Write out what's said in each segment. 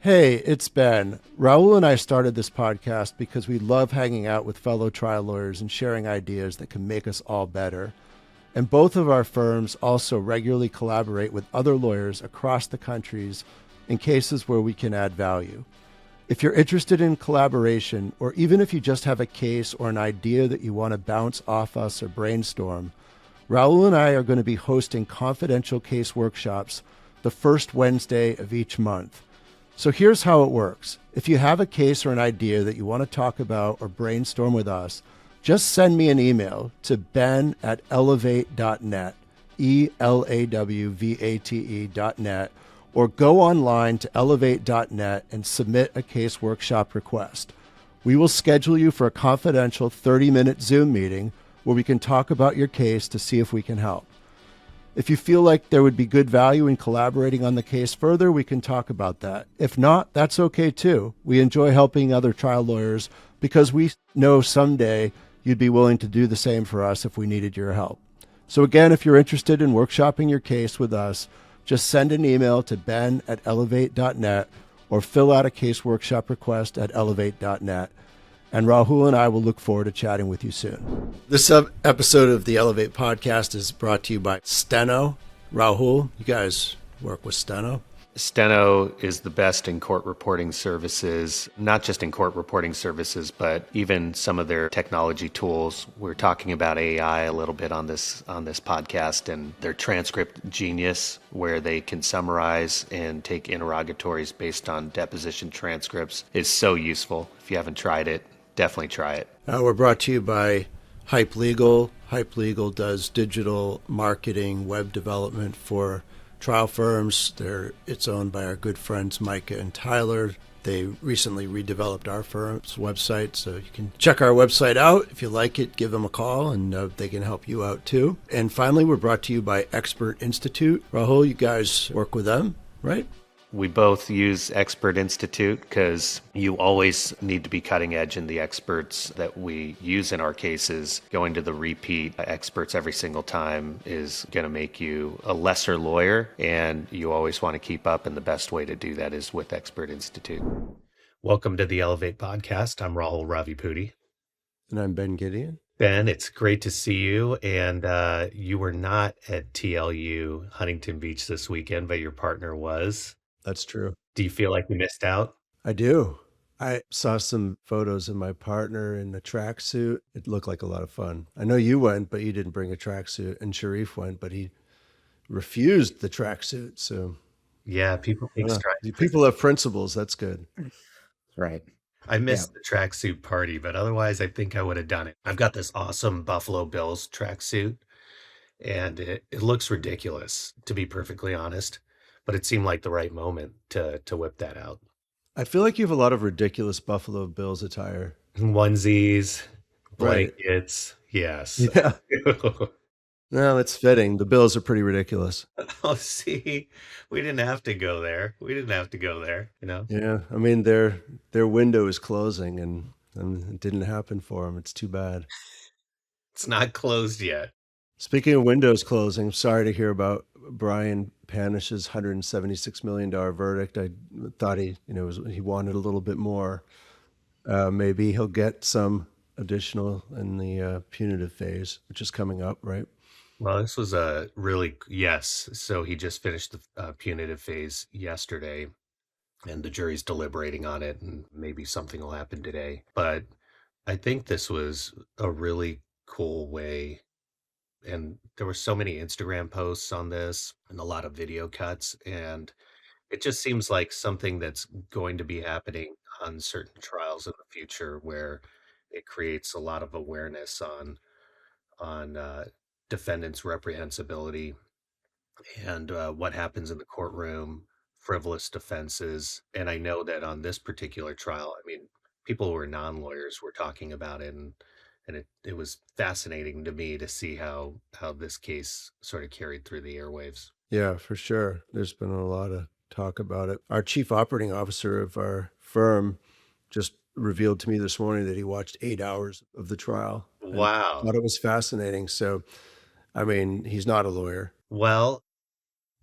Hey, it's Ben. Rahul and I started this podcast because we love hanging out with fellow trial lawyers and sharing ideas that can make us all better. And both of our firms also regularly collaborate with other lawyers across the countries in cases where we can add value. If you're interested in collaboration, or even if you just have a case or an idea that you want to bounce off us or brainstorm, Rahul and I are going to be hosting confidential case workshops the first Wednesday of each month. So here's how it works. If you have a case or an idea that you want to talk about or brainstorm with us, just send me an email to ben@elevate.net, ELAWVATE.net, or go online to elevate.net and submit a case workshop request. We will schedule you for a confidential 30-minute Zoom meeting where we can talk about your case to see if we can help. If you feel like there would be good value in collaborating on the case further, we can talk about that. If not, that's okay too. We enjoy helping other trial lawyers because we know someday you'd be willing to do the same for us if we needed your help. So again, if you're interested in workshopping your case with us, just send an email to ben@elevate.net or fill out a case workshop request at elevate.net. And Rahul and I will look forward to chatting with you soon. This episode of the Elevate podcast is brought to you by Steno. Rahul, you guys work with Steno? Steno is the best in court reporting services, not just in court reporting services, but even some of their technology tools. We're talking about AI a little bit on this podcast, and their transcript genius, where they can summarize and take interrogatories based on deposition transcripts, is so useful. If you haven't tried it, definitely try it. We're brought to you by Hype Legal. Hype Legal does digital marketing, web development for trial firms. It's owned by our good friends Micah and Tyler. They recently redeveloped our firm's website, so you can check our website out. If you like it, give them a call, and they can help you out too. And finally, we're brought to you by Expert Institute. Rahul, you guys work with them, right? We both use Expert Institute because you always need to be cutting edge in the experts that we use in our cases. Going to the repeat experts every single time is going to make you a lesser lawyer, and you always want to keep up, and the best way to do that is with Expert Institute. Welcome to the Elevate podcast. I'm Rahul Ravipudi. And I'm Ben Gideon. Ben, it's great to see you. And you were not at TLU Huntington Beach this weekend, but your partner was. That's true. Do you feel like you missed out? I do. I saw some photos of my partner in a tracksuit. It looked like a lot of fun. I know you went, but you didn't bring a tracksuit. And Sharif went, but he refused the tracksuit. So yeah, people have principles. That's good. Right. I missed the tracksuit party, but otherwise I think I would have done it. I've got this awesome Buffalo Bills tracksuit, and it looks ridiculous, to be perfectly honest. But it seemed like the right moment to whip that out. I feel like you have a lot of ridiculous Buffalo Bills attire. Onesies, blankets, yes. Yeah. No, that's fitting. The Bills are pretty ridiculous. Oh, see, we didn't have to go there. You know? Yeah, I mean, their window is closing, and it didn't happen for them. It's too bad. It's not closed yet. Speaking of windows closing, sorry to hear about Brian Panish's $176 million verdict. I thought he wanted a little bit more. Maybe he'll get some additional in the punitive phase, which is coming up, right? Well, this was yes. So he just finished the punitive phase yesterday, and the jury's deliberating on it, and maybe something will happen today. But I think this was a really cool way. And there were so many Instagram posts on this and a lot of video cuts. And it just seems like something that's going to be happening on certain trials in the future, where it creates a lot of awareness on defendants' reprehensibility and what happens in the courtroom, frivolous defenses. And I know that on this particular trial, I mean, people who are non-lawyers were talking about it, and it was fascinating to me to see how this case sort of carried through the airwaves. Yeah, for sure. There's been a lot of talk about it. Our chief operating officer of our firm just revealed to me this morning that he watched 8 hours of the trial. Wow. I thought it was fascinating. So, I mean, he's not a lawyer. Well,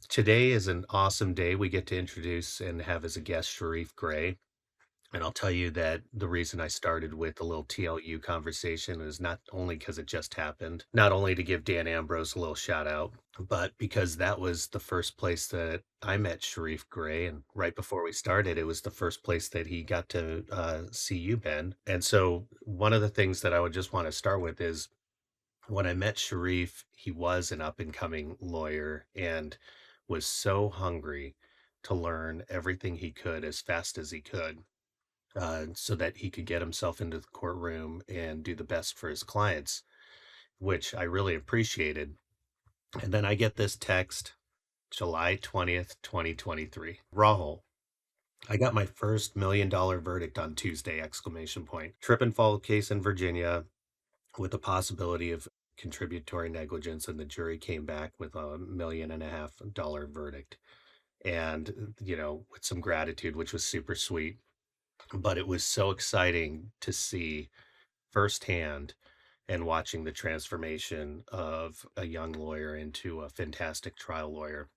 Today is an awesome day. We get to introduce and have as a guest Sharif Gray. And I'll tell you that the reason I started with a little TLU conversation is not only because it just happened, not only to give Dan Ambrose a little shout out, but because that was the first place that I met Sharif Gray. And right before we started, it was the first place that he got to see you, Ben. And so, one of the things that I would just want to start with is when I met Sharif, he was an up and coming lawyer and was so hungry to learn everything he could as fast as he could, so that he could get himself into the courtroom and do the best for his clients, which I really appreciated. And then I get this text July 20th, 2023. Rahul, I got my first $1 million verdict on Tuesday, exclamation point. Trip and fall case in Virginia with the possibility of contributory negligence, and the jury came back with $1.5 million verdict. And, with some gratitude, which was super sweet. But it was so exciting to see firsthand and watching the transformation of a young lawyer into a fantastic trial lawyer.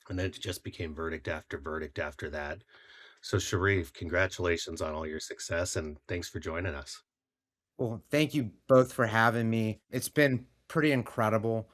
And then it just became verdict after verdict after that. So, Sharif, congratulations on all your success and thanks for joining us. Well, thank you both for having me. It's been pretty incredible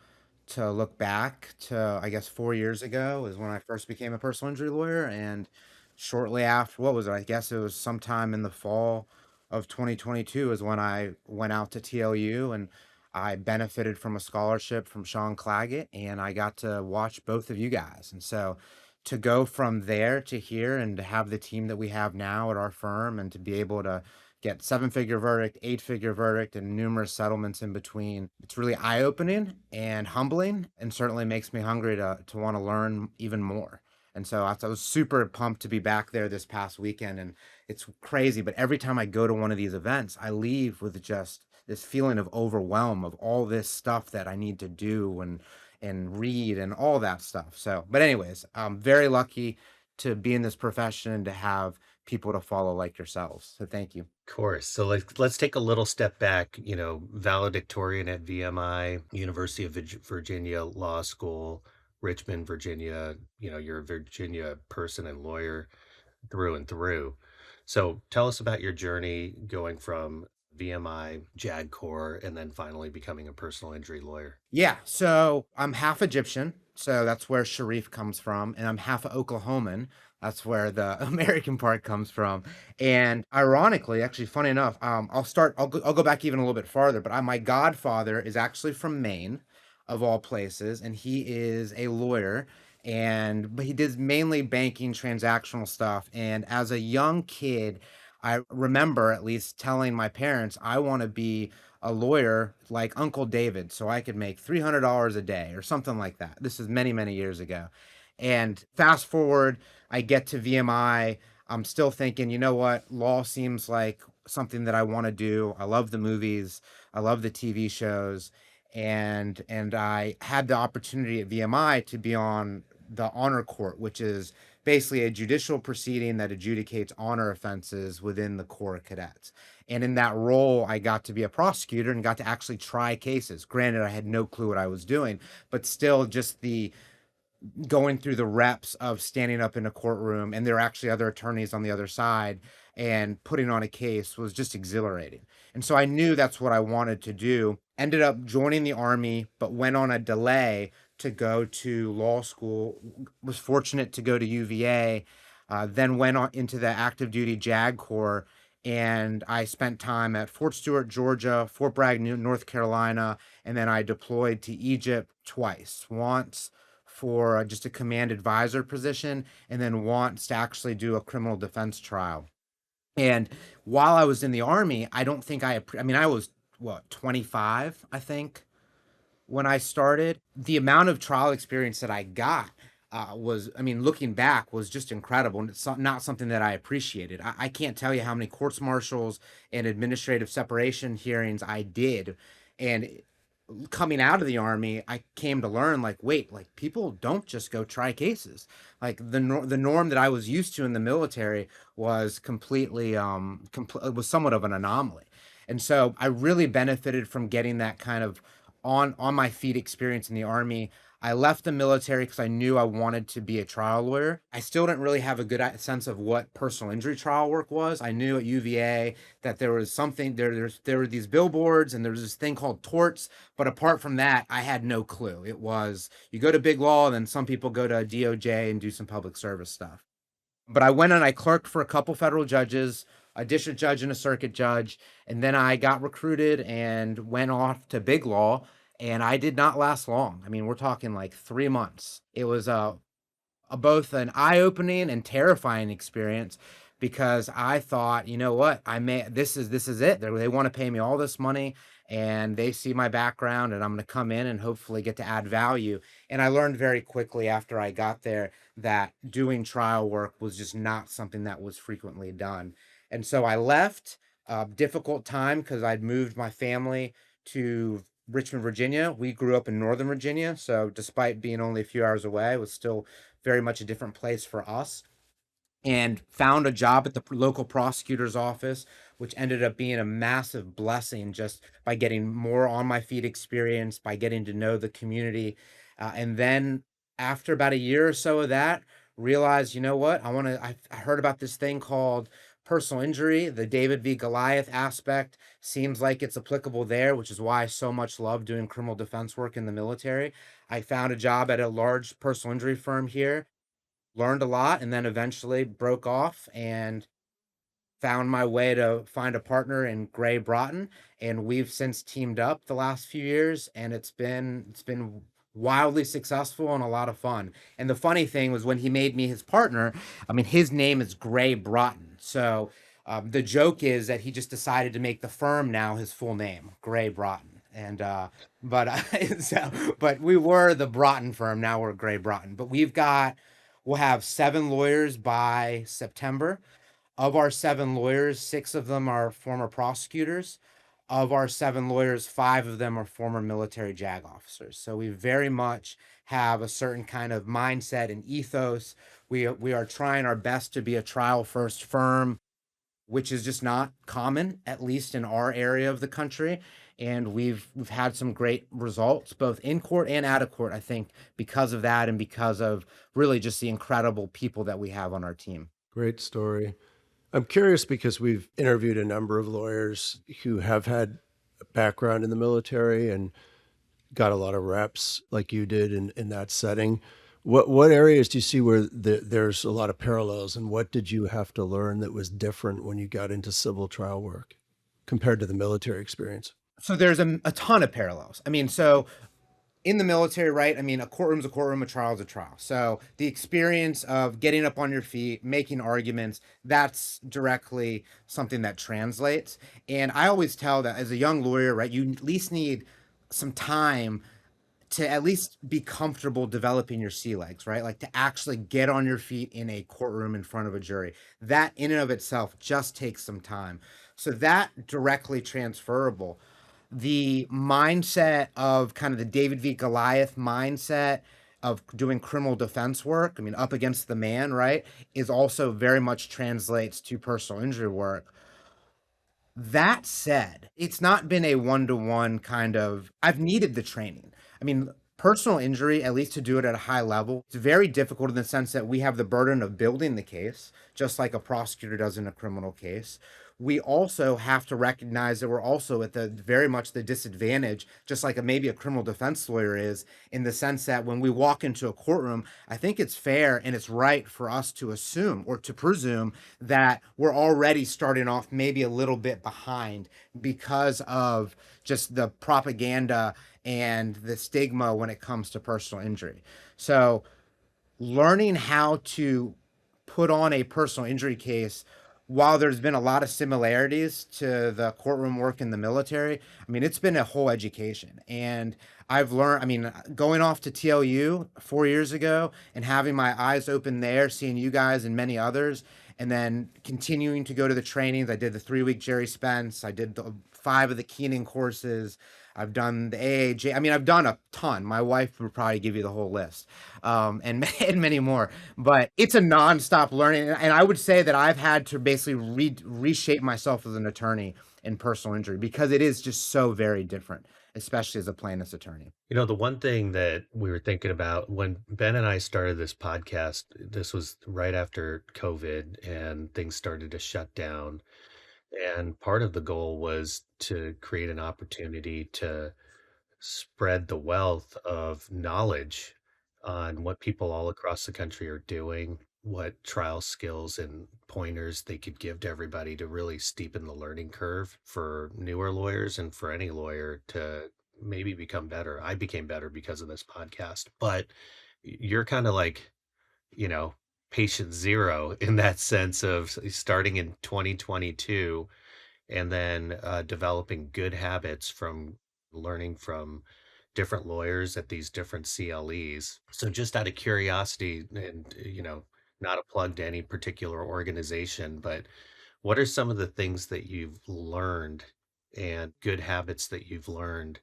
to look back to, I guess, 4 years ago is when I first became a personal injury lawyer. And shortly after, what was it? I guess it was sometime in the fall of 2022 is when I went out to TLU and I benefited from a scholarship from Sean Claggett and I got to watch both of you guys. And so to go from there to here and to have the team that we have now at our firm and to be able to get seven-figure verdict, eight-figure verdict, and numerous settlements in between. It's really eye-opening and humbling, and certainly makes me hungry to want to learn even more. And so I was super pumped to be back there this past weekend, and it's crazy. But every time I go to one of these events, I leave with just this feeling of overwhelm of all this stuff that I need to do and read and all that stuff. So, but anyways, I'm very lucky to be in this profession and to have people to follow like yourselves. So thank you. Of course. So let's take a little step back, valedictorian at VMI, University of Virginia Law School, Richmond, Virginia, you're a Virginia person and lawyer through and through. So tell us about your journey going from VMI, JAG Corps, and then finally becoming a personal injury lawyer. Yeah, so I'm half Egyptian, so that's where Sharif comes from, and I'm half Oklahoman. That's where the American part comes from. And ironically, actually, funny enough, I'll go back even a little bit farther. But my godfather is actually from Maine, of all places, and he is a lawyer. But he did mainly banking, transactional stuff. And as a young kid, I remember at least telling my parents, I want to be a lawyer like Uncle David so I could make $300 a day or something like that. This is many, many years ago. And fast forward, I get to VMI. I'm still thinking, you know what? Law seems like something that I want to do. I love the movies, I love the TV shows. And I had the opportunity at VMI to be on the honor court, which is basically a judicial proceeding that adjudicates honor offenses within the Corps of Cadets. And in that role, I got to be a prosecutor and got to actually try cases. Granted, I had no clue what I was doing, but still just the going through the reps of standing up in a courtroom and there are actually other attorneys on the other side and putting on a case was just exhilarating. And so I knew that's what I wanted to do. Ended up joining the Army, but went on a delay to go to law school. Was fortunate to go to UVA, then went on into the active duty JAG Corps. And I spent time at Fort Stewart, Georgia, Fort Bragg, North Carolina, and then I deployed to Egypt twice. Once for just a command advisor position, and then wants to actually do a criminal defense trial. And while I was in the Army, I don't think I mean, I was what, 25, I think, when I started. The amount of trial experience that I got was, I mean, looking back, was just incredible. And it's not something that I appreciated. I can't tell you how many courts martials and administrative separation hearings I did. And coming out of the Army, I came to learn, like, wait, like, people don't just go try cases. Like the norm that I was used to in the military was completely was somewhat of an anomaly. And so I really benefited from getting that kind of on my feet experience in the Army. I left the military because I knew I wanted to be a trial lawyer. I still didn't really have a good sense of what personal injury trial work was. I knew at UVA that there was something there were these billboards and there was this thing called torts, but apart from that, I had no clue. It was you go to big law, and then some people go to DOJ and do some public service stuff. But I went and I clerked for a couple federal judges, a district judge and a circuit judge, and then I got recruited and went off to big law, and I did not last long. I mean, we're talking like 3 months. It was both an eye-opening and terrifying experience because I thought, you know what, this is it. They want to pay me all this money and they see my background and I'm going to come in and hopefully get to add value. And I learned very quickly after I got there that doing trial work was just not something that was frequently done. And so I left, difficult time because I'd moved my family to Richmond, Virginia. We grew up in Northern Virginia. So despite being only a few hours away, it was still very much a different place for us, and found a job at the local prosecutor's office, which ended up being a massive blessing just by getting more on my feet experience, by getting to know the community. And then after about a year or so of that, realized, you know what, I heard about this thing called personal injury. The David v. Goliath aspect seems like it's applicable there, which is why I so much love doing criminal defense work in the military. I found a job at a large personal injury firm here, learned a lot, and then eventually broke off and found my way to find a partner in Gray Broughton. And we've since teamed up the last few years, and it's been wildly successful and a lot of fun. And the funny thing was when he made me his partner, I mean, his name is Gray Broughton. So the joke is that he just decided to make the firm now his full name, Gray Broughton. And but we were the Broughton firm. Now we're Gray Broughton. But we'll have 7 lawyers by September. Of our 7 lawyers, 6 of them are former prosecutors. Of our 7 lawyers, 5 of them are former military JAG officers. So we very much have a certain kind of mindset and ethos. We are trying our best to be a trial first firm, which is just not common, at least in our area of the country. And we've had some great results, both in court and out of court, I think, because of that and because of really just the incredible people that we have on our team. Great story. I'm curious because we've interviewed a number of lawyers who have had a background in the military and got a lot of reps like you did in that setting. What areas do you see where there's a lot of parallels, and what did you have to learn that was different when you got into civil trial work compared to the military experience? So there's a ton of parallels. I mean, so in the military, right? I mean, a courtroom's a courtroom, a trial's a trial. So the experience of getting up on your feet, making arguments, that's directly something that translates. And I always tell that as a young lawyer, right, you at least need some time to at least be comfortable developing your sea legs, right? Like to actually get on your feet in a courtroom in front of a jury. That in and of itself just takes some time. So that directly transferable. The mindset of kind of the David v. Goliath mindset of doing criminal defense work, I mean, up against the man, right, is also very much translates to personal injury work. That said, it's not been a one-to-one kind of, I've needed the training. I mean, personal injury, at least to do it at a high level, it's very difficult in the sense that we have the burden of building the case, just like a prosecutor does in a criminal case. We also have to recognize that we're also at the very much the disadvantage, just like maybe a criminal defense lawyer is, in the sense that when we walk into a courtroom, I think it's fair and it's right for us to assume or to presume that we're already starting off maybe a little bit behind because of just the propaganda and the stigma when it comes to personal injury. So learning how to put on a personal injury case, while there's been a lot of similarities to the courtroom work in the military, I mean, it's been a whole education. And I've learned, I mean, going off to TLU 4 years ago and having my eyes open there, seeing you guys and many others, and then continuing to go to the trainings. I did the 3-week Jerry Spence. I did the 5 of the Keenan courses. I've done the AAJ. I mean, I've done a ton. My wife would probably give you the whole list, and many more. But it's a nonstop learning, and I would say that I've had to basically reshape myself as an attorney in personal injury because it is just so very different, especially as a plaintiff's attorney. The one thing that we were thinking about when Ben and I started this podcast, this was right after COVID and things started to shut down. And part of the goal was to create an opportunity to spread the wealth of knowledge on what people all across the country are doing, what trial skills and pointers they could give to everybody to really steepen the learning curve for newer lawyers and for any lawyer to maybe become better. I became better because of this podcast, but you're kind of like, you know, patient zero in that sense of starting in 2022 and then developing good habits from learning from different lawyers at these different CLEs. So just out of curiosity and, not a plug to any particular organization, but what are some of the things that you've learned and good habits that you've learned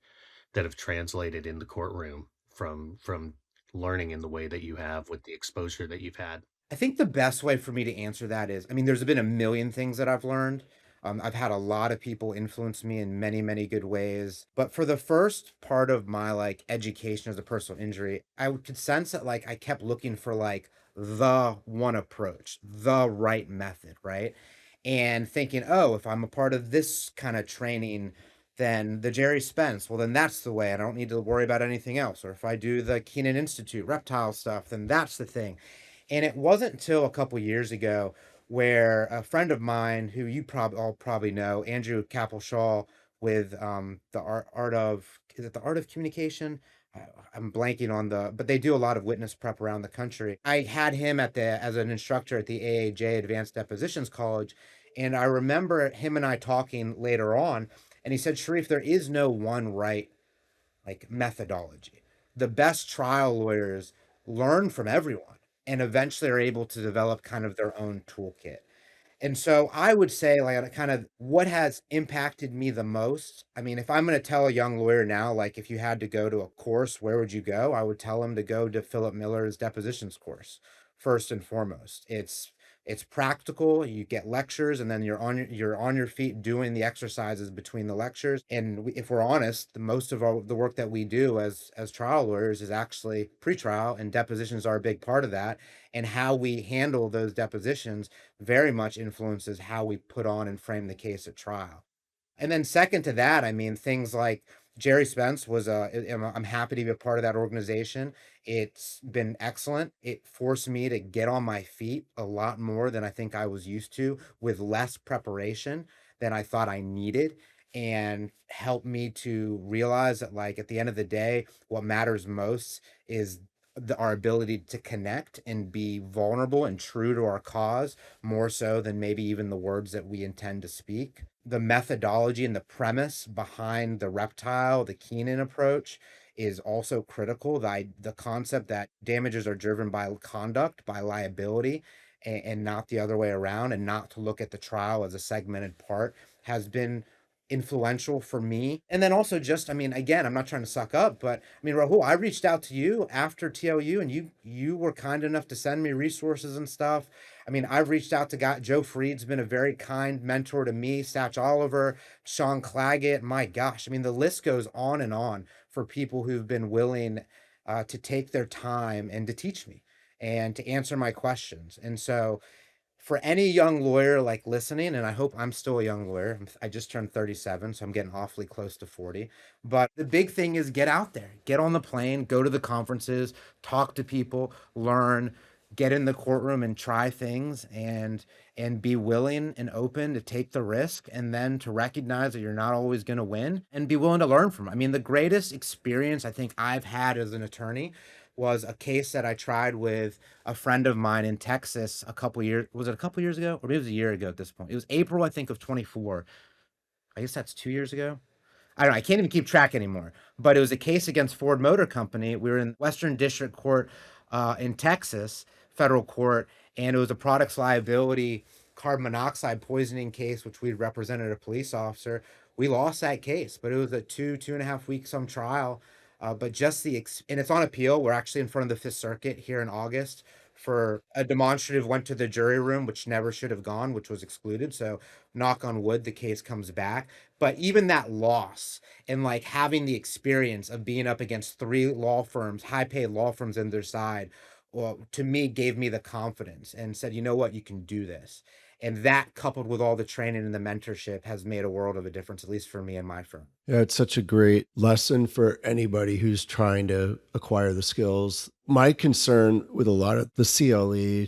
that have translated in the courtroom from learning in the way that you have with the exposure that you've had? I think the best way for me to answer that is, I mean, there's been a million things that I've learned. I've had a lot of people influence me in many, many good ways. But for the first part of my like education as a personal injury, could sense that like I kept looking for like the one approach, the right method, right? And thinking, oh, if I'm a part of this kind of training, then the Jerry Spence, well, then that's the way. I don't need to worry about anything else. Or if I do the Keenan Institute reptile stuff, then that's the thing. And it wasn't until a couple years ago where a friend of mine, who you probably know, Andrew Capel-Shaw, with the art of, is it the art of communication? I'm blanking on but they do a lot of witness prep around the country. I had him as an instructor at the AAJ Advanced Depositions College, and I remember him and I talking later on, and he said, Sharif, there is no one right like methodology. The best trial lawyers learn from everyone and eventually are able to develop kind of their own toolkit. And so I would say, like, kind of what has impacted me the most. I mean, if I'm going to tell a young lawyer now, like, if you had to go to a course, where would you go? I would tell them to go to Philip Miller's depositions course, first and foremost. It's practical. You get lectures, and then you're on your feet doing the exercises between the lectures. And if we're honest, most of the work that we do as trial lawyers is actually pretrial, and depositions are a big part of that. And how we handle those depositions very much influences how we put on and frame the case at trial. And then second to that, I mean, things like Jerry Spence I'm happy to be a part of that organization. It's been excellent. It forced me to get on my feet a lot more than I think I was used to, with less preparation than I thought I needed, and helped me to realize that, like, at the end of the day, what matters most is our ability to connect and be vulnerable and true to our cause, more so than maybe even the words that we intend to speak. The methodology and the premise behind the reptile, the Keenan approach, is also critical. The concept that damages are driven by conduct, by liability, and not the other way around, and not to look at the trial as a segmented part, has been influential for me. And then also, just, I mean, again, I'm not trying to suck up, but I mean, Rahul, I reached out to you after TLU, and you were kind enough to send me resources and stuff. I mean, I've reached out to Joe Freed's been a very kind mentor to me, Satch Oliver, Sean Claggett. My gosh, I mean, the list goes on and on for people who've been willing to take their time and to teach me and to answer my questions. And so, for any young lawyer like listening, and I hope I'm still a young lawyer. I just turned 37, so I'm getting awfully close to 40. But the big thing is get out there, get on the plane, go to the conferences, talk to people, learn, get in the courtroom and try things, and be willing and open to take the risk, and then to recognize that you're not always going to win, and be willing to learn from it. I mean, the greatest experience I think I've had as an attorney was a case that I tried with a friend of mine in Texas a couple years. Was it a couple years ago? Or maybe it was a year ago at this point. It was April, I think, of 24. I guess that's 2 years ago. I don't know. I can't even keep track anymore. But it was a case against Ford Motor Company. We were in Western District Court in Texas, federal court, and it was a products liability carbon monoxide poisoning case, which we represented a police officer. We lost that case, but it was a 2.5 week some trial. But just and it's on appeal. We're actually in front of the Fifth Circuit here in August for a demonstrative went to the jury room, which never should have gone, which was excluded. So knock on wood, the case comes back. But even that loss and like having the experience of being up against three law firms, high paid law firms on their side, well, to me gave me the confidence and said, you know what, you can do this. And that coupled with all the training and the mentorship has made a world of a difference, at least for me and my firm. Yeah, it's such a great lesson for anybody who's trying to acquire the skills. My concern with a lot of the CLE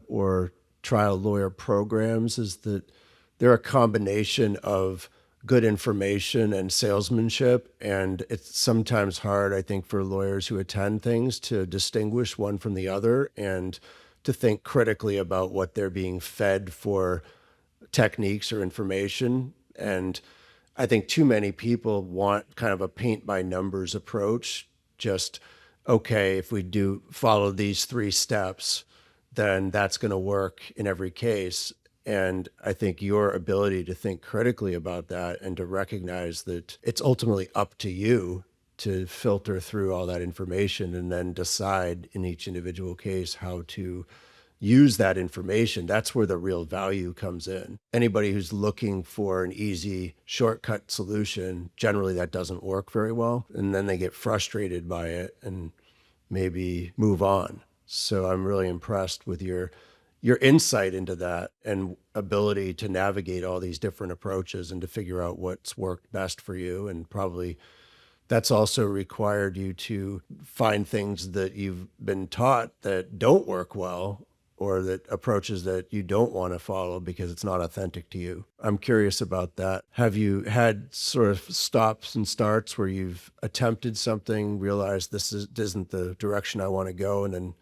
or trial lawyer programs is that they're a combination of good information and salesmanship. And it's sometimes hard, I think, for lawyers who attend things to distinguish one from the other and to think critically about what they're being fed for techniques or information. And I think too many people want kind of a paint by numbers approach. Just, okay, if we do follow these 3 steps, then that's going to work in every case. And I think your ability to think critically about that and to recognize that it's ultimately up to you to filter through all that information and then decide in each individual case how to use that information. That's where the real value comes in. Anybody who's looking for an easy shortcut solution, generally that doesn't work very well. And then they get frustrated by it and maybe move on. So I'm really impressed with your insight into that and ability to navigate all these different approaches and to figure out what's worked best for you. And probably that's also required you to find things that you've been taught that don't work well or that approaches that you don't want to follow because it's not authentic to you. I'm curious about that. Have you had sort of stops and starts where you've attempted something, realized isn't the direction I want to go, and then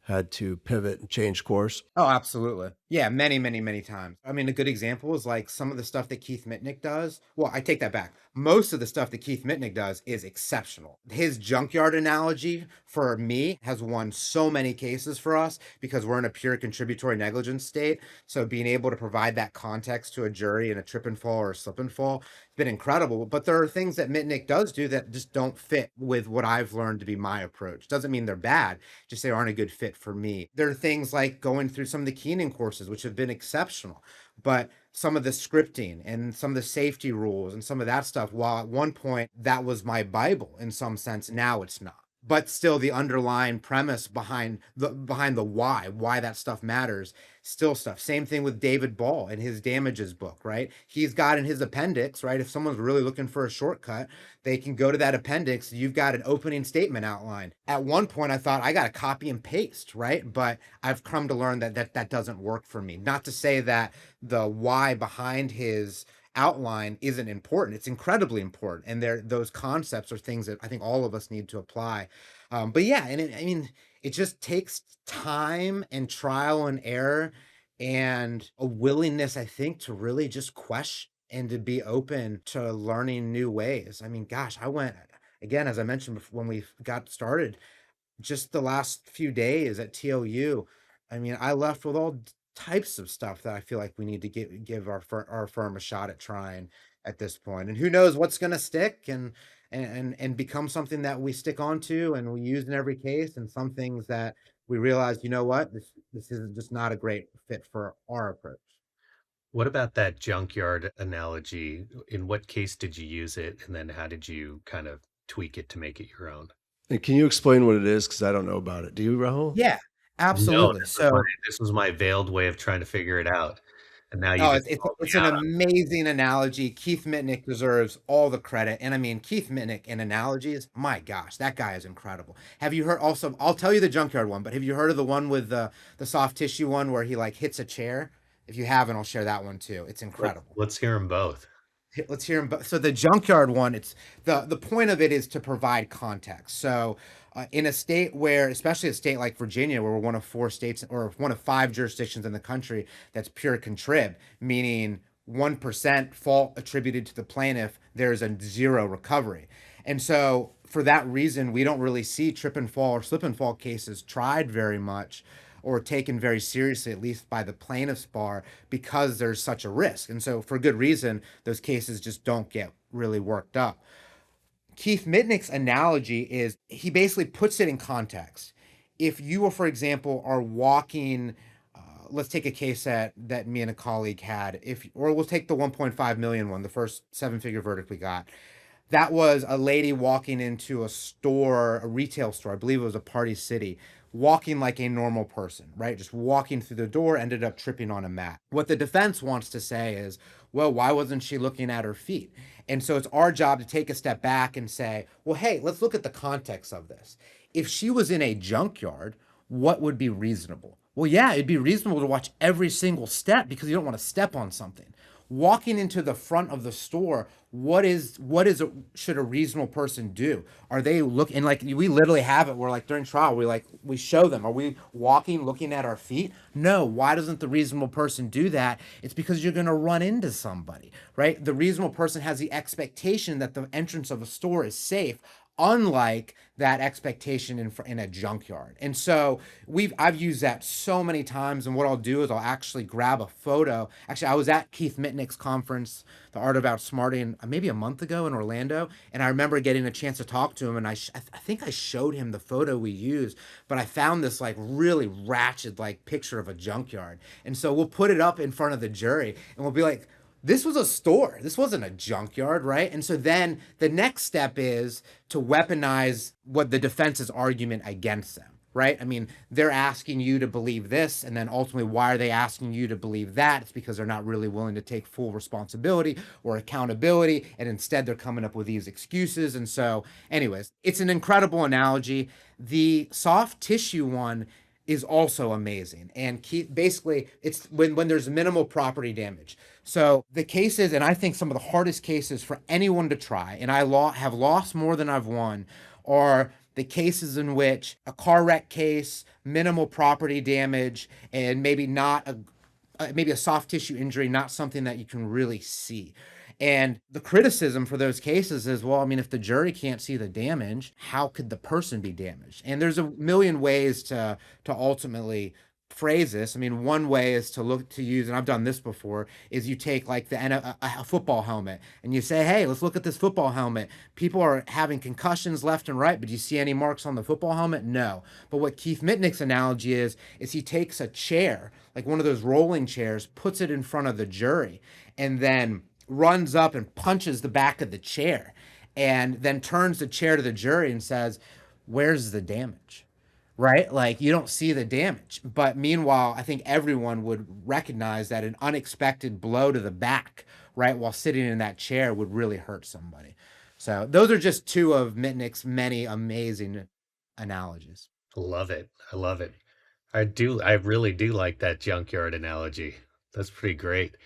had to pivot and change course? Oh, absolutely. Yeah, many, many, many times. I mean, a good example is like some of the stuff that Keith Mitnick does. Well, I take that back. Most of the stuff that Keith Mitnick does is exceptional. His junkyard analogy for me has won so many cases for us because we're in a pure contributory negligence state. So being able to provide that context to a jury in a trip and fall or a slip and fall has been incredible. But there are things that Mitnick does do that just don't fit with what I've learned to be my approach. Doesn't mean they're bad, just they aren't a good fit for me. There are things like going through some of the Keenan courses, which have been exceptional, but some of the scripting and some of the safety rules and some of that stuff, while at one point that was my Bible in some sense, now it's not. But still the underlying premise behind the why that stuff matters, still stuff. Same thing with David Ball in his damages book, right? He's got in his appendix, right? If someone's really looking for a shortcut, they can go to that appendix. You've got an opening statement outline. At one point, I thought I got to copy and paste, right? But I've come to learn that doesn't work for me. Not to say that the why behind his outline isn't important. It's incredibly important. And those concepts are things that I think all of us need to apply. But yeah, and I mean, it just takes time and trial and error and a willingness, I think, to really just question and to be open to learning new ways. I mean, gosh, I went again, as I mentioned before, when we got started, just the last few days at TOU. I mean, I left with all types of stuff that I feel like we need to give our firm a shot at trying at this point. And who knows what's going to stick and become something that we stick onto and we use in every case, and some things that we realize, you know what, this is just not a great fit for our approach. What about that junkyard analogy? In what case did you use it? And then how did you kind of tweak it to make it your own? And can you explain what it is? Because I don't know about it. Do you, Rahul? Yeah, No, absolutely. So this was my veiled way of trying to figure it out. And now you oh, just it's called it's me an out on amazing analogy. Keith Mitnick deserves all the credit. And I mean, Keith Mitnick in analogies, my gosh, that guy is incredible. Have you heard also, I'll tell you the junkyard one, but have you heard of the one with the soft tissue one where he like hits a chair? If you haven't, I'll share that one too. It's incredible. Let's hear them both. Let's hear them. So the junkyard one, it's the point of it is to provide context. So in a state where, especially a state like Virginia, where we're one of 4 states or one of 5 jurisdictions in the country that's pure contrib, meaning 1% fault attributed to the plaintiff, there's a 0 recovery. And so for that reason, we don't really see trip and fall or slip and fall cases tried very much or taken very seriously, at least by the plaintiff's bar, because there's such a risk. And so for good reason, those cases just don't get really worked up. Keith Mitnick's analogy is he basically puts it in context. if you, for example, are walking, let's take a case that me and a colleague had, or we'll take the 1.5 million one, the first 7-figure verdict we got. That was a lady walking into a store, a retail store, I believe it was a Party City, walking like a normal person, right? Just walking through the door, ended up tripping on a mat. What the defense wants to say is, well, why wasn't she looking at her feet? And so it's our job to take a step back and say, well, hey, let's look at the context of this. If she was in a junkyard, what would be reasonable? Well, yeah, it'd be reasonable to watch every single step because you don't want to step on something. Walking into the front of the store, should a reasonable person do? Are they looking, and like we literally have it where like during trial we show them, are we walking looking at our feet? No. Why doesn't the reasonable person do that? It's because you're going to run into somebody, right? The reasonable person has the expectation that the entrance of a store is safe, unlike that expectation in a junkyard. And so I've used that so many times, and what I'll do is I'll actually grab a photo. Actually, I was at Keith Mitnick's conference, The Art of Outsmarting, maybe a month ago in Orlando, and I remember getting a chance to talk to him, and I think I showed him the photo we used, but I found this like really ratchet like picture of a junkyard. And so we'll put it up in front of the jury, and we'll be like, this was a store. This wasn't a junkyard, right? And so then the next step is to weaponize what the defense's argument against them, right? I mean, they're asking you to believe this, and then ultimately, why are they asking you to believe that? It's because they're not really willing to take full responsibility or accountability, and instead they're coming up with these excuses. And so, anyways, it's an incredible analogy. The soft tissue one is also amazing. And basically, it's when there's minimal property damage. So the cases, and I think some of the hardest cases for anyone to try, and I have lost more than I've won, are the cases in which a car wreck case, minimal property damage, and maybe a soft tissue injury, not something that you can really see. And the criticism for those cases is, well, I mean, if the jury can't see the damage, how could the person be damaged? And there's a million ways to ultimately phrase this. I mean, one way is to use, and I've done this before, is you take like a football helmet and you say, hey, let's look at this football helmet. People are having concussions left and right, but do you see any marks on the football helmet? No. But what Keith Mitnick's analogy is he takes a chair, like one of those rolling chairs, puts it in front of the jury, and then runs up and punches the back of the chair, and then turns the chair to the jury and says, where's the damage? Right? Like, you don't see the damage. But meanwhile, I think everyone would recognize that an unexpected blow to the back, right, while sitting in that chair would really hurt somebody. So those are just two of Mitnick's many amazing analogies. Love it. I love it. I really do like that junkyard analogy. That's pretty great.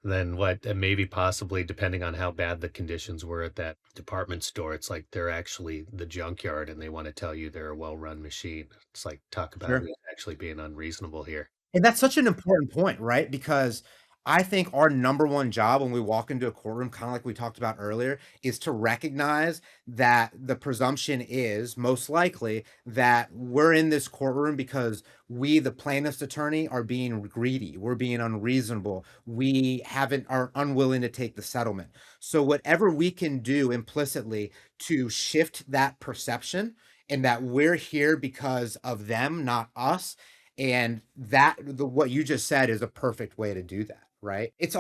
Then what, and maybe possibly depending on how bad the conditions were at that department store, it's like they're actually the junkyard and they want to tell you they're a well-run machine. It's like, talk about Sure. actually being unreasonable here. And that's such an important point, right? Because I think our number one job when we walk into a courtroom, kind of like we talked about earlier, is to recognize that the presumption is most likely that we're in this courtroom because we, the plaintiff's attorney, are being greedy. We're being unreasonable. We are unwilling to take the settlement. So whatever we can do implicitly to shift that perception and that we're here because of them, not us, and what you just said is a perfect way to do that, right? It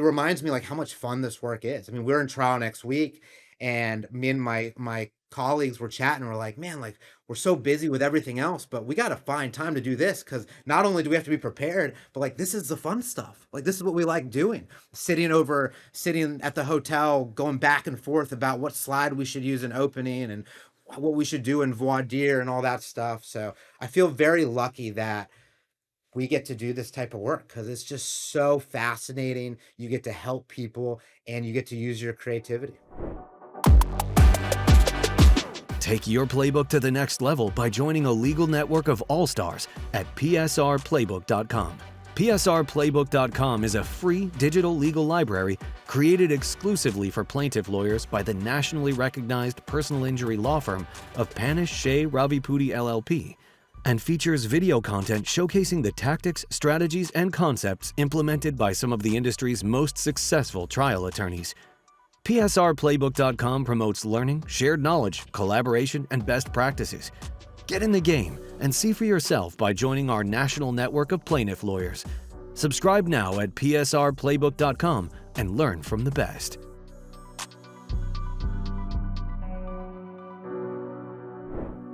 reminds me like how much fun this work is. I mean, we're in trial next week, and me and my colleagues were chatting. We're like, man, like we're so busy with everything else, but we got to find time to do this, because not only do we have to be prepared, but like this is the fun stuff. Like this is what we like doing. Sitting at the hotel, going back and forth about what slide we should use in opening and what we should do in voir dire and all that stuff. So I feel very lucky that we get to do this type of work because it's just so fascinating. You get to help people and you get to use your creativity. Take your playbook to the next level by joining a legal network of all-stars at psrplaybook.com. psrplaybook.com is a free digital legal library created exclusively for plaintiff lawyers by the nationally recognized personal injury law firm of Panish Shea Ravipudi LLP, and features video content showcasing the tactics, strategies, and concepts implemented by some of the industry's most successful trial attorneys. psrplaybook.com promotes learning, shared knowledge, collaboration, and best practices. Get in the game and see for yourself by joining our national network of plaintiff lawyers. Subscribe now at psrplaybook.com and learn from the best.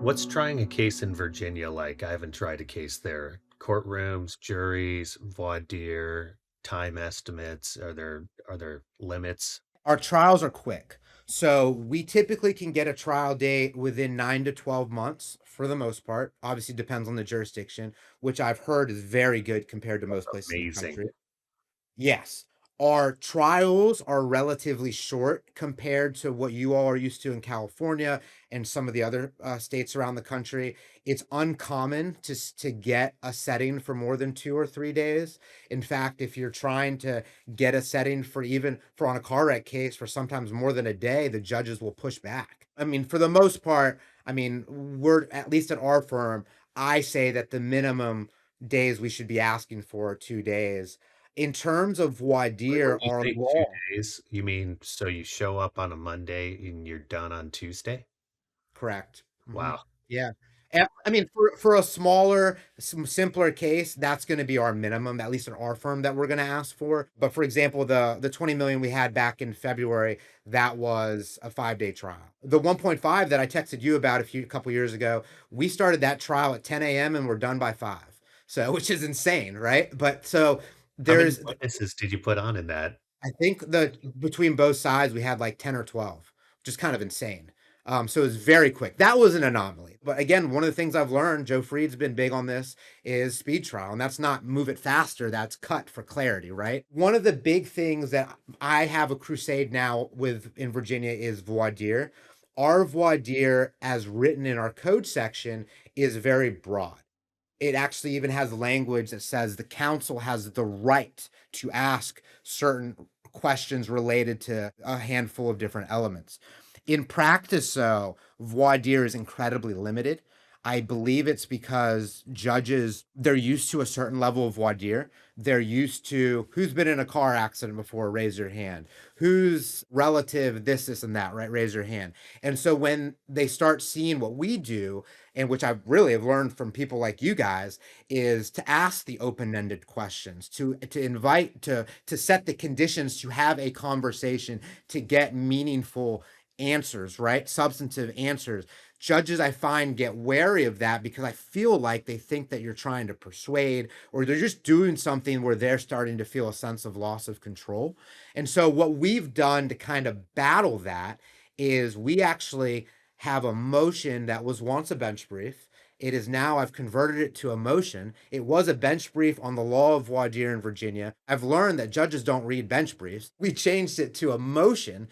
What's trying a case in Virginia like? I haven't tried a case there. Courtrooms, juries, voir dire, time estimates. Are there limits? Our trials are quick. So we typically can get a trial date within 9 to 12 months for the most part. Obviously depends on the jurisdiction, which I've heard is very good compared to most places in the Amazing. country. Yes. Our trials are relatively short compared to what you all are used to in California and some of the other states around the country. It's uncommon to get a setting for more than 2 or 3 days. In fact, if you're trying to get a setting for on a car wreck case for sometimes more than a day, the judges will push back. I mean, for the most part, I mean, we're at least at our firm, I say that the minimum days we should be asking for are 2 days. In terms of voir When dire, you our say 2 law. days, you mean so you show up on a Monday and you're done on Tuesday? Correct. Mhm. Wow. Yeah. I mean, for a smaller, simpler case, that's going to be our minimum, at least in our firm, that we're going to ask for. But for example, the 20 million we had back in February, that was a 5-day trial. The 1.5 that I texted you about a couple years ago, we started that trial at 10 a.m. and we're done by 5. So, which is insane, right? But so How many there's, witnesses did you put on in that? I think between both sides, we had like 10 or 12, which is kind of insane. So it was very quick. That was an anomaly. But again, one of the things I've learned, Joe Freed's been big on this, is speed trial. And that's not move it faster, that's cut for clarity, right? One of the big things that I have a crusade now with in Virginia is voir dire. Our voir dire, as written in our code section, is very broad. It actually even has language that says the counsel has the right to ask certain questions related to a handful of different elements. In practice, though, voir dire is incredibly limited. I believe it's because judges, they're used to a certain level of voir dire. They're used to who's been in a car accident before, raise your hand. Who's relative, this, and that, right? Raise your hand. And so when they start seeing what we do, and which I really have learned from people like you guys, is to ask the open-ended questions, to invite, to set the conditions to have a conversation, to get meaningful answers, right? Substantive answers. Judges, I find, get wary of that because I feel like they think that you're trying to persuade, or they're just doing something where they're starting to feel a sense of loss of control. And so what we've done to kind of battle that is we actually have a motion that was once a bench brief. It is now, I've converted it to a motion. It was a bench brief on the law of voir dire in Virginia. I've learned that judges don't read bench briefs. We changed it to a motion.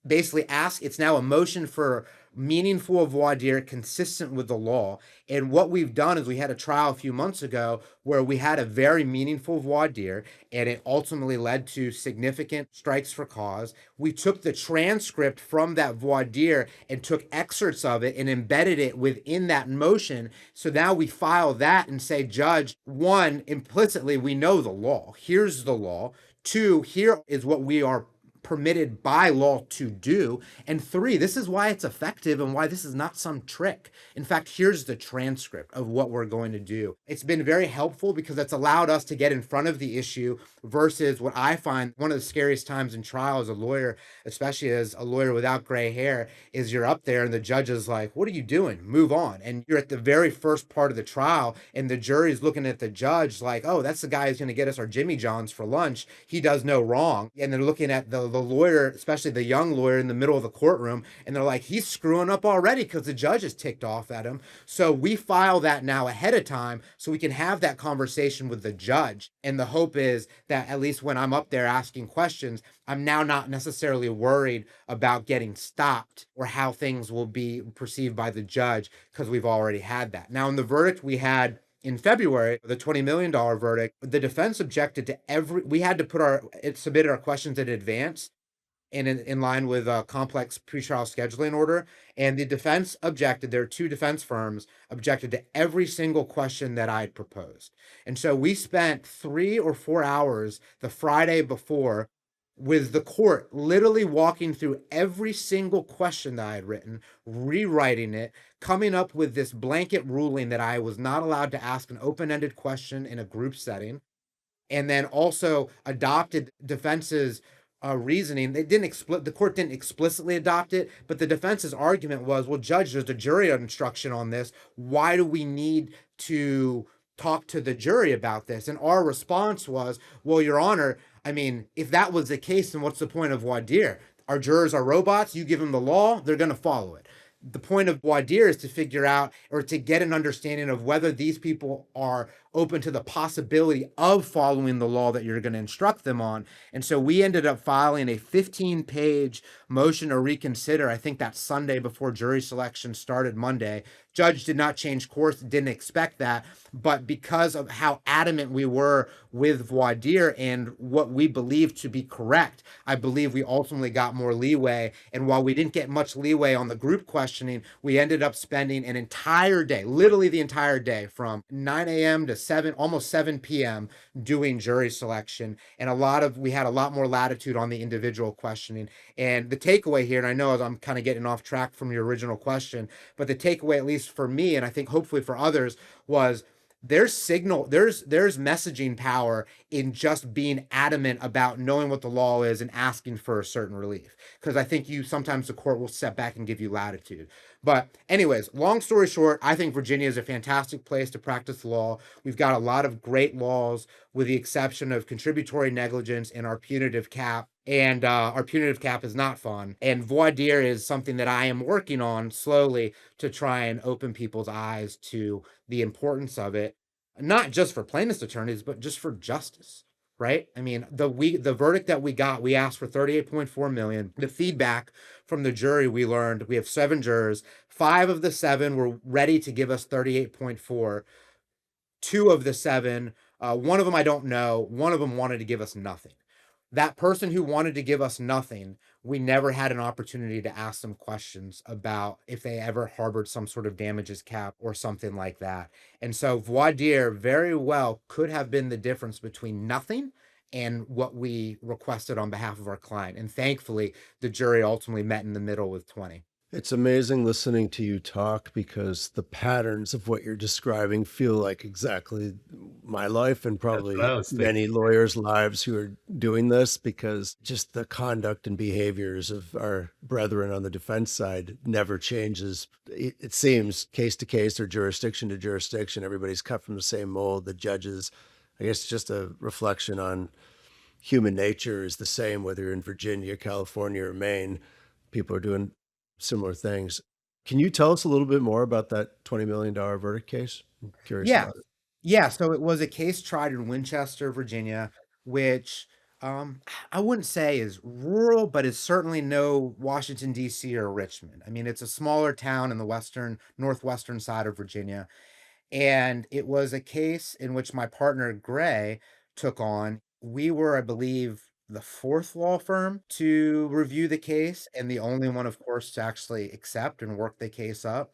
Basically it's now a motion for meaningful voir dire consistent with the law. And what we've done is we had a trial a few months ago where we had a very meaningful voir dire, and it ultimately led to significant strikes for cause. We took the transcript from that voir dire and took excerpts of it and embedded it within that motion. So now we file that and say, Judge, 1, implicitly, we know the law. Here's the law. 2, here is what we are permitted by law to do. And 3, this is why it's effective and why this is not some trick. In fact, here's the transcript of what we're going to do. It's been very helpful because it's allowed us to get in front of the issue versus what I find one of the scariest times in trial as a lawyer, especially as a lawyer without gray hair, is you're up there and the judge is like, what are you doing? Move on. And you're at the very first part of the trial and the jury's looking at the judge like, oh, that's the guy who's going to get us our Jimmy Johns for lunch. He does no wrong. And they're looking at the lawyer, especially the young lawyer in the middle of the courtroom, and they're like, he's screwing up already because the judge is ticked off at him. So we file that now ahead of time so we can have that conversation with the judge. And the hope is that at least when I'm up there asking questions, I'm now not necessarily worried about getting stopped or how things will be perceived by the judge because we've already had that. Now, in the verdict we had in February, the $20 million verdict, the defense objected to we had to submitted our questions in advance and in line with a complex pretrial scheduling order. And the defense objected, there are 2 defense firms, objected to every single question that I had proposed. And so we spent 3 or 4 hours the Friday before with the court literally walking through every single question that I had written, rewriting it, coming up with this blanket ruling that I was not allowed to ask an open-ended question in a group setting, and then also adopted defense's reasoning. The court didn't explicitly adopt it, but the defense's argument was, well, judge, there's a jury instruction on this. Why do we need to talk to the jury about this? And our response was, well, Your Honor, I mean, if that was the case, then what's the point of voir dire? Our jurors are robots. You give them the law, they're going to follow it. The point of voir dire is to figure out, or to get an understanding of whether these people are open to the possibility of following the law that you're going to instruct them on. And so we ended up filing a 15-page motion to reconsider, I think that Sunday before jury selection started Monday. Judge did not change course, didn't expect that, but because of how adamant we were with voir dire and what we believed to be correct, I believe we ultimately got more leeway. And while we didn't get much leeway on the group questioning, we ended up spending an entire day, literally the entire day, from 9 a.m. to almost 7 p.m. doing jury selection. And we had a lot more latitude on the individual questioning. And the takeaway here, and I know I'm kind of getting off track from your original question, but the takeaway, at least for me, and I think hopefully for others, was there's messaging power in just being adamant about knowing what the law is and asking for a certain relief. Because I think sometimes the court will step back and give you latitude. But anyways, long story short, I think Virginia is a fantastic place to practice law. We've got a lot of great laws, with the exception of contributory negligence and our punitive cap. And our punitive cap is not fun. And voir dire is something that I am working on slowly to try and open people's eyes to the importance of it, not just for plaintiff's attorneys, but just for justice, right? I mean, the verdict that we got, we asked for $38.4 million. The feedback from the jury, we learned, we have 7 jurors. 5 of the 7 were ready to give us 38.4. 2 of the 7, one of them I don't know, one of them wanted to give us nothing. That person who wanted to give us nothing, we never had an opportunity to ask them questions about if they ever harbored some sort of damages cap or something like that. And so voir dire very well could have been the difference between nothing and what we requested on behalf of our client. And thankfully, the jury ultimately met in the middle with 20. It's amazing listening to you talk, because the patterns of what you're describing feel like exactly my life and probably many lawyers' lives who are doing this, because just the conduct and behaviors of our brethren on the defense side never changes. It seems case to case or jurisdiction to jurisdiction, everybody's cut from the same mold. The judges, I guess, just a reflection on human nature is the same, whether you're in Virginia, California, or Maine. People are doing similar things. Can you tell us a little bit more about that $20 million verdict case? I'm curious about it. Yeah. So it was a case tried in Winchester, Virginia, which I wouldn't say is rural, but is certainly no Washington, D.C. or Richmond. I mean, it's a smaller town in the northwestern side of Virginia. And it was a case in which my partner, Gray, took on. We were, I believe, the 4th law firm to review the case, and the only one, of course, to actually accept and work the case up.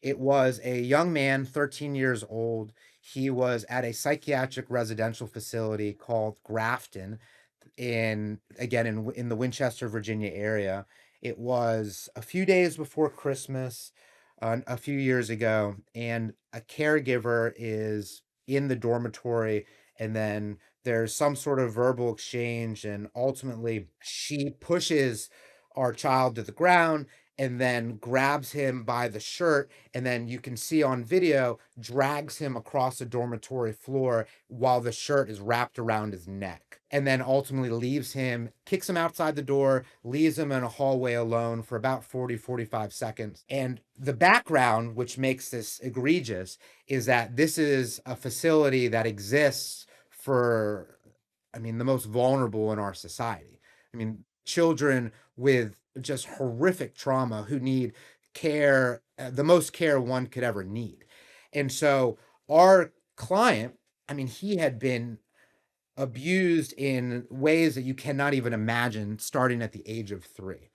It was a young man, 13 years old. He was at a psychiatric residential facility called Grafton in the Winchester, Virginia area. It was a few days before Christmas, a few years ago, and a caregiver is in the dormitory, and then there's some sort of verbal exchange, and ultimately she pushes our child to the ground and then grabs him by the shirt, and then you can see on video, drags him across the dormitory floor while the shirt is wrapped around his neck, and then ultimately kicks him outside the door, leaves him in a hallway alone for about 45 seconds. And the background, which makes this egregious, is that this is a facility that exists for, the most vulnerable in our society. Children with just horrific trauma who need care, the most care one could ever need. And so our client, he had been abused in ways that you cannot even imagine, starting at the age of 3.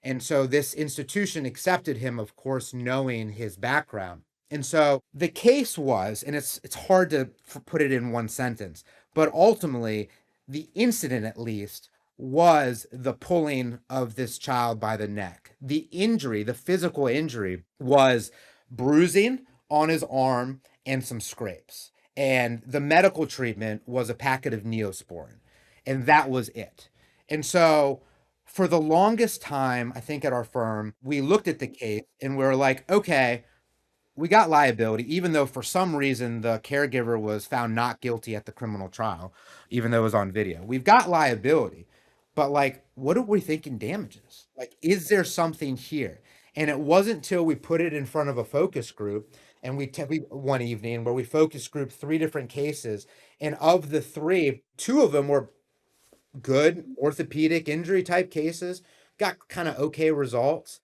And so this institution accepted him, of course, knowing his background. And so the case was, and it's hard to put it in one sentence, but ultimately the incident, at least, was the pulling of this child by the neck. The injury, the physical injury, was bruising on his arm and some scrapes. And the medical treatment was a packet of Neosporin. And that was it. And so for the longest time, I think at our firm, we looked at the case and we were like, okay, we got liability, even though for some reason the caregiver was found not guilty at the criminal trial, even though it was on video. We've got liability, but like, what are we thinking damages? Like, is there something here? And it wasn't until we put it in front of a focus group and we one evening where we focus grouped 3 different cases. And of the 3, 2 of them were good orthopedic injury type cases, got kind of okay results.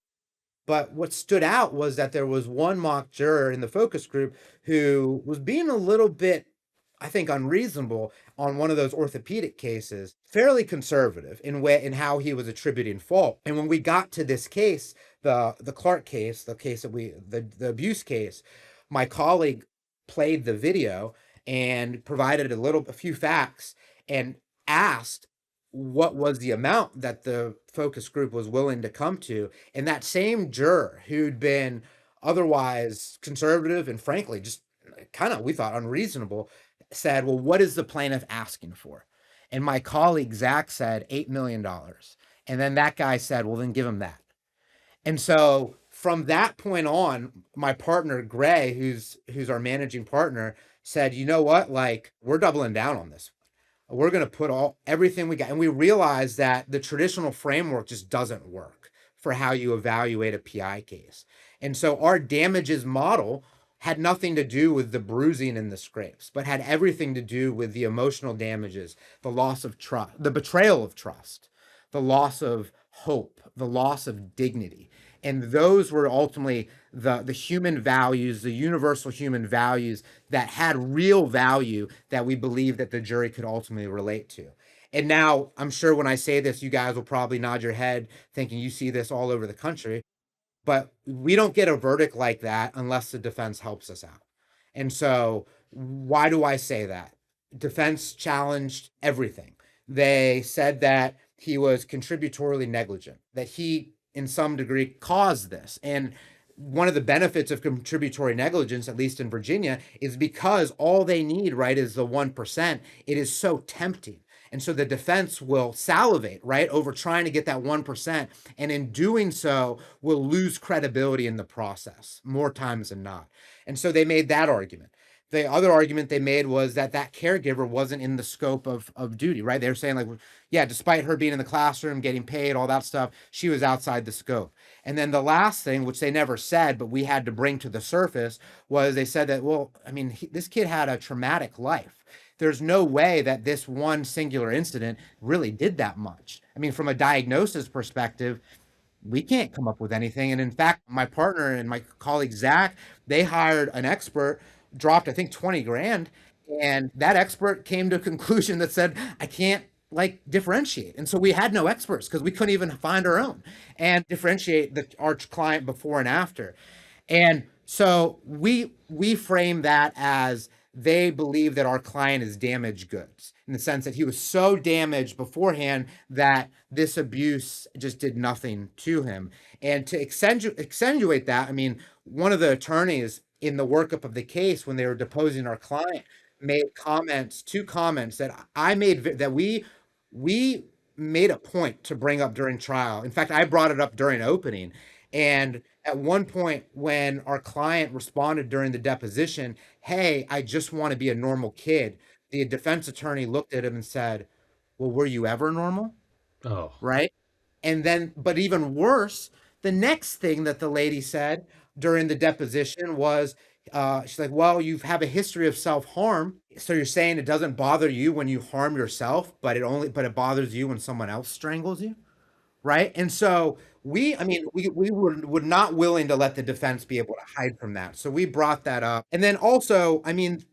But what stood out was that there was one mock juror in the focus group who was being a little bit, I think, unreasonable on one of those orthopedic cases, fairly conservative in how he was attributing fault. And when we got to this case, the Clark case, the case that the abuse case, my colleague played the video and provided a few facts and asked what was the amount that the focus group was willing to come to. And that same juror who'd been otherwise conservative and frankly just kind of, we thought, unreasonable, said, well, what is the plaintiff asking for? And my colleague Zach said $8 million. And then that guy said, well, then give him that. And so from that point on, my partner Gray, who's our managing partner, said, you know what, like, we're doubling down on this. We're going to put everything we got. And we realized that the traditional framework just doesn't work for how you evaluate a PI case. And so our damages model had nothing to do with the bruising and the scrapes, but had everything to do with the emotional damages, the loss of trust, the betrayal of trust, the loss of hope, the loss of dignity. And those were ultimately the human values, the universal human values that had real value that we believe that the jury could ultimately relate to. And now I'm sure when I say this, you guys will probably nod your head thinking you see this all over the country, but we don't get a verdict like that unless the defense helps us out. And so why do I say that? Defense challenged everything. They said that he was contributorily negligent, that he in some degree caused this. And one of the benefits of contributory negligence, at least in Virginia, is because all they need, right, is the 1%. It is so tempting. And so the defense will salivate, right, over trying to get that 1%. And in doing so, will lose credibility in the process more times than not. And so they made that argument. The other argument they made was that caregiver wasn't in the scope of duty, right? They were saying like, yeah, despite her being in the classroom, getting paid, all that stuff, she was outside the scope. And then the last thing, which they never said, but we had to bring to the surface, was they said that, well, I mean, this kid had a traumatic life. There's no way that this one singular incident really did that much. I mean, from a diagnosis perspective, we can't come up with anything. And in fact, my partner and my colleague, Zach, they hired an expert, dropped, I think, 20 grand. And that expert came to a conclusion that said, I can't like differentiate. And so we had no experts because we couldn't even find our own and differentiate our client before and after. And so we frame that as they believe that our client is damaged goods in the sense that he was so damaged beforehand that this abuse just did nothing to him. And to accentuate that, I mean, one of the attorneys in the workup of the case when they were deposing our client made two comments that I made that we made a point to bring up during trial. In fact, I brought it up during opening. And at one point when our client responded during the deposition, hey, I just want to be a normal kid, the defense attorney looked at him and said, well, were you ever normal? Oh, Right. And then, but even worse, the next thing that the lady said during the deposition was, she's like, well, you have a history of self-harm. So you're saying it doesn't bother you when you harm yourself, but it bothers you when someone else strangles you. Right. And so we were not willing to let the defense be able to hide from that. So we brought that up. And then also, I mean,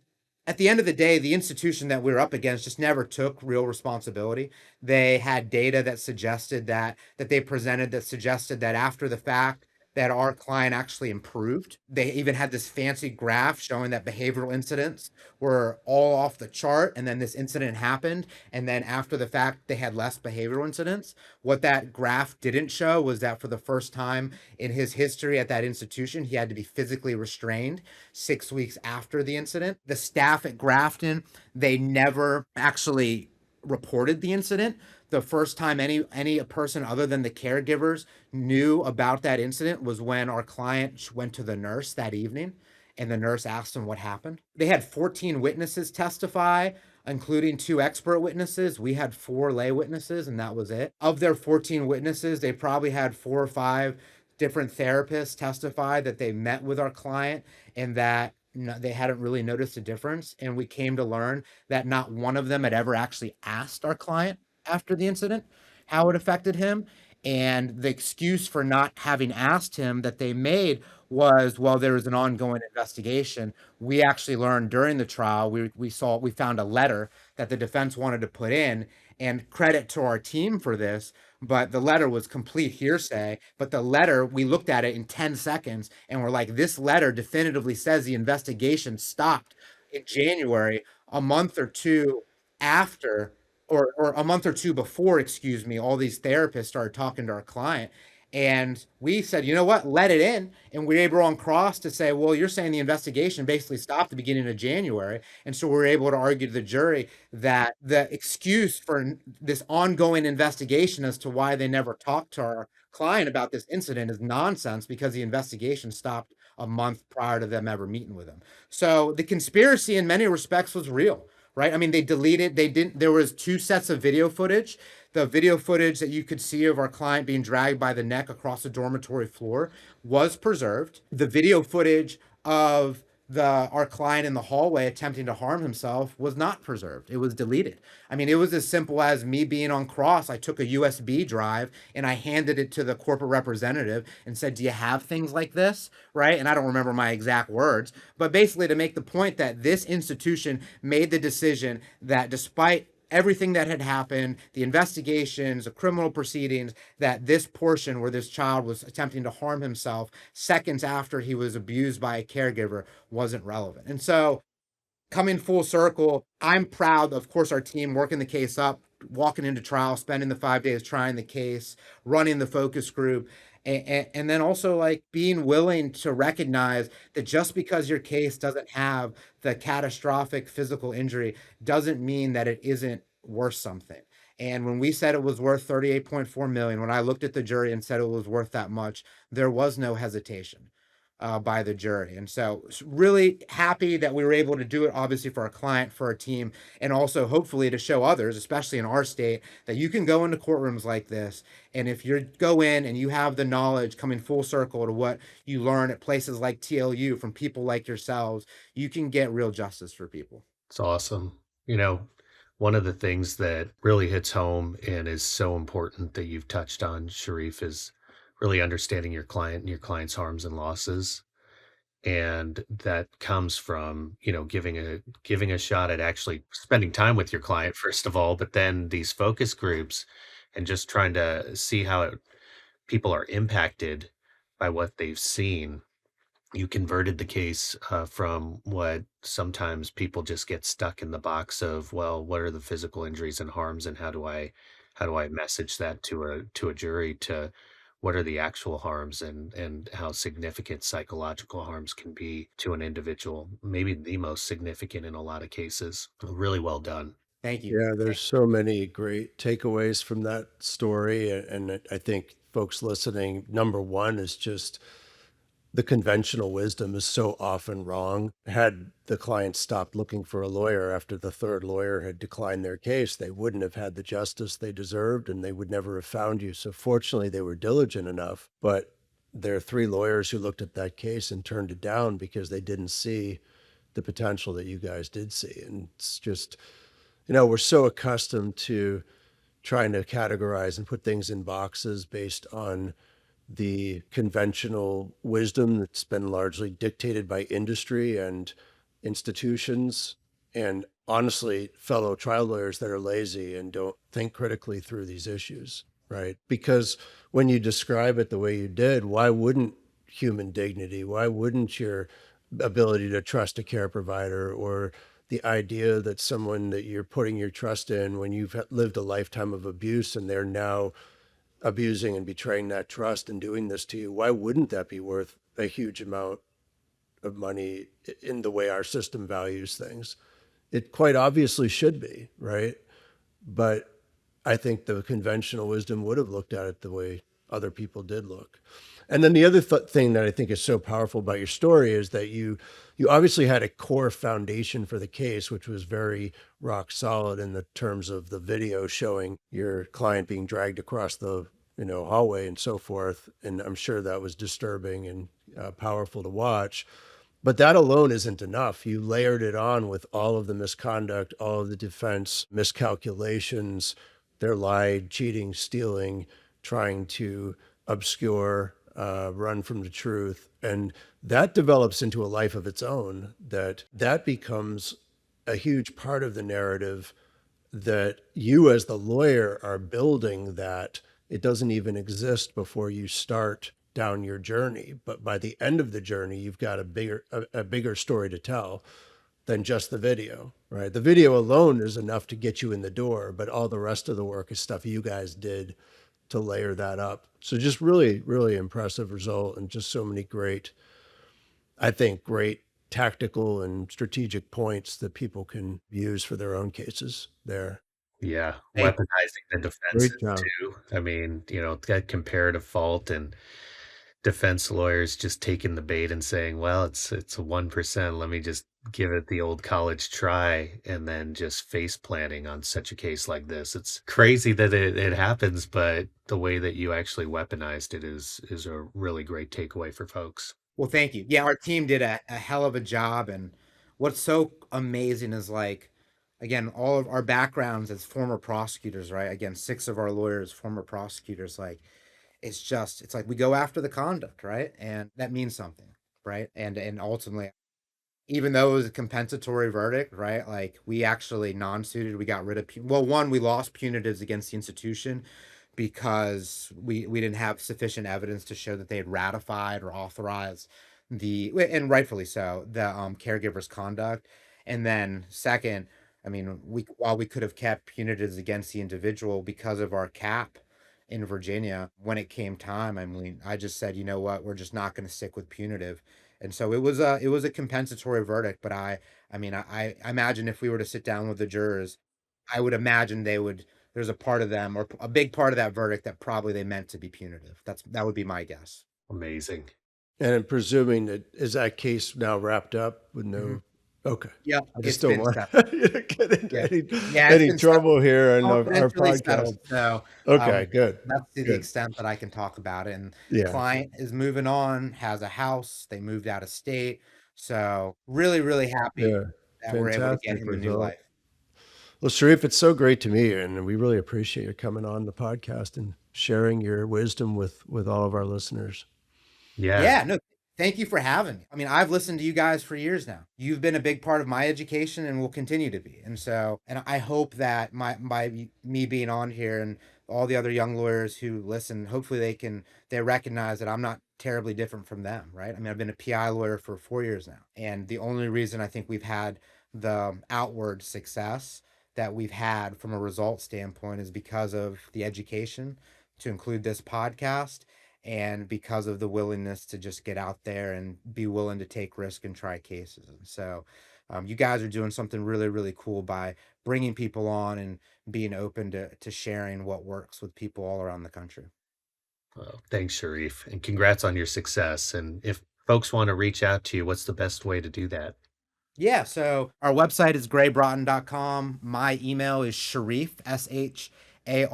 at the end of the day, the institution that we were up against just never took real responsibility. They had data that suggested that they presented that suggested that after the fact, that our client actually improved. They even had this fancy graph showing that behavioral incidents were all off the chart, and then this incident happened, and then after the fact, they had less behavioral incidents. What that graph didn't show was that for the first time in his history at that institution, he had to be physically restrained 6 weeks after the incident. The staff at Grafton, they never actually reported the incident. The first time any person other than the caregivers knew about that incident was when our client went to the nurse that evening, and the nurse asked him what happened. They had 14 witnesses testify, including 2 expert witnesses. We had 4 lay witnesses, and that was it. Of their 14 witnesses, they probably had 4 or 5 different therapists testify that they met with our client and that they hadn't really noticed a difference. And we came to learn that not one of them had ever actually asked our client after the incident how it affected him. And the excuse for not having asked him that they made was, well, there was an ongoing investigation. We actually learned during the trial, we found a letter that the defense wanted to put in, and credit to our team for this, but the letter was complete hearsay. But the letter, we looked at it in 10 seconds and we're like, this letter definitively says the investigation stopped in January, a month or two after, or a month or two before, excuse me, all these therapists started talking to our client. And we said, you know what, let it in. And we were able on cross to say, well, you're saying the investigation basically stopped the beginning of January. And so we were able to argue to the jury that the excuse for this ongoing investigation as to why they never talked to our client about this incident is nonsense, because the investigation stopped a month prior to them ever meeting with him. So the conspiracy in many respects was real, right? I mean, there was 2 sets of video footage. The video footage that you could see of our client being dragged by the neck across the dormitory floor was preserved. The video footage of our client in the hallway attempting to harm himself was not preserved. It was deleted. I mean, it was as simple as me being on cross. I took a USB drive and I handed it to the corporate representative and said, do you have things like this? Right? And I don't remember my exact words, but basically to make the point that this institution made the decision that despite everything that had happened, the investigations, the criminal proceedings, that this portion where this child was attempting to harm himself seconds after he was abused by a caregiver wasn't relevant. And so coming full circle, I'm proud, of course, our team working the case up, walking into trial, spending the 5 days trying the case, running the focus group, and then also like being willing to recognize that just because your case doesn't have the catastrophic physical injury doesn't mean that it isn't worth something. And when we said it was worth 38.4 million, when I looked at the jury and said it was worth that much, there was no hesitation by the jury. And so really happy that we were able to do it, obviously for our client, for our team, and also hopefully to show others, especially in our state, that you can go into courtrooms like this. And if you go in and you have the knowledge coming full circle to what you learn at places like TLU from people like yourselves, you can get real justice for people. It's awesome. One of the things that really hits home and is so important that you've touched on, Sharif, is really understanding your client and your client's harms and losses. And that comes from, giving a shot at actually spending time with your client, first of all, but then these focus groups and just trying to see how people are impacted by what they've seen. You converted the case from what sometimes people just get stuck in the box of, well, what are the physical injuries and harms, and how do I message that to a jury, to what are the actual harms and how significant psychological harms can be to an individual, maybe the most significant in a lot of cases. Really well done. Thank you. Yeah, there's so many great takeaways from that story. And I think folks listening, number one is just the conventional wisdom is so often wrong. Had the client stopped looking for a lawyer after the 3rd lawyer had declined their case, they wouldn't have had the justice they deserved, and they would never have found you. So fortunately, they were diligent enough. But there are 3 lawyers who looked at that case and turned it down because they didn't see the potential that you guys did see. And it's just, we're so accustomed to trying to categorize and put things in boxes based on the conventional wisdom that's been largely dictated by industry and institutions, and honestly, fellow trial lawyers that are lazy and don't think critically through these issues, right? Because when you describe it the way you did, why wouldn't human dignity? Why wouldn't your ability to trust a care provider, or the idea that someone that you're putting your trust in, when you've lived a lifetime of abuse and they're now abusing and betraying that trust and doing this to you, why wouldn't that be worth a huge amount of money in the way our system values things? It quite obviously should be, right? But I think the conventional wisdom would have looked at it the way other people did look. And then the other thing that I think is so powerful about your story is that you obviously had a core foundation for the case, which was very rock solid in the terms of the video showing your client being dragged across the hallway and so forth. And I'm sure that was disturbing and powerful to watch. But that alone isn't enough. You layered it on with all of the misconduct, all of the defense miscalculations, their lied, cheating, stealing, trying to obscure, run from the truth. And that develops into a life of its own, that becomes a huge part of the narrative, that you as the lawyer are building, that it doesn't even exist before you start down your journey. But by the end of the journey, you've got a bigger story to tell than just the video, right? The video alone is enough to get you in the door, but all the rest of the work is stuff you guys did to layer that up. So just really, really impressive result, and just so many great tactical and strategic points that people can use for their own cases there. Yeah, Thank weaponizing the Great defenses job. too. I mean, that comparative fault, and defense lawyers just taking the bait and saying, well, it's a 1%. Let me just give it the old college try, and then just face planting on such a case like this. It's crazy that it happens, but the way that you actually weaponized it is a really great takeaway for folks. Well, thank you. Yeah, our team did a hell of a job. And what's so amazing is, like, again, all of our backgrounds as former prosecutors, right? Again, 6 of our lawyers, former prosecutors. Like, it's like we go after the conduct, right? And that means something, right? And ultimately, even though it was a compensatory verdict, right? Like, we actually non-suited, we got rid of, one, we lost punitives against the institution because we didn't have sufficient evidence to show that they had ratified or authorized and rightfully so, the caregiver's conduct. And then second, I mean, while we could have kept punitives against the individual because of our cap in Virginia, when it came time, I mean, I just said, you know what, we're just not going to stick with punitive. And so it was a compensatory verdict. But I mean, I imagine if we were to sit down with the jurors, I would imagine there's a part of them, or a big part of that verdict, that probably they meant to be punitive. That would be my guess. Amazing. And I'm presuming is that case now wrapped up with no? Mhm. Okay. Yeah, I just it's don't been want settled. you to get into Yeah. any, Yeah, it's any been trouble here on our confidentially podcast. settled. So Okay, good. that's to the Good. extent that I can talk about it. And Yeah. client is moving on, has a house, they moved out of state. So really, really happy Yeah. that we're able to get Fantastic him a new result. life. Well, Sharif, it's so great to meet you, and we really appreciate you coming on the podcast and sharing your wisdom with all of our listeners. Yeah. No, thank you for having me. I mean, I've listened to you guys for years now. You've been a big part of my education and will continue to be. And so, and I hope that by me being on here, and all the other young lawyers who listen, hopefully they recognize that I'm not terribly different from them, right? I mean, I've been a PI lawyer for 4 years now. And the only reason I think we've had the outward success that we've had from a result standpoint is because of the education, to include this podcast, and because of the willingness to just get out there and be willing to take risk and try cases. And so you guys are doing something really, really cool by bringing people on and being open to sharing what works with people all around the country. Well, thanks, Sharif, and congrats on your success. And if folks want to reach out to you, what's the best way to do that? Yeah, so our website is graybroughton.com. My email is Sharif, SHARIF, at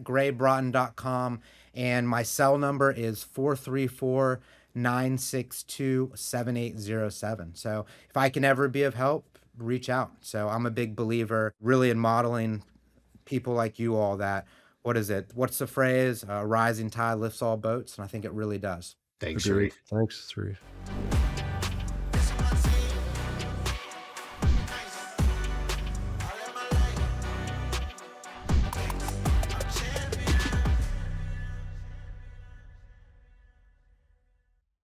graybroughton.com. And my cell number is 434-962-7807. So if I can ever be of help, reach out. So I'm a big believer really in modeling people like you all that, what's the phrase? Rising tide lifts all boats. And I think it really does. Thanks, Agreed. Sharif. Thanks, Sharif.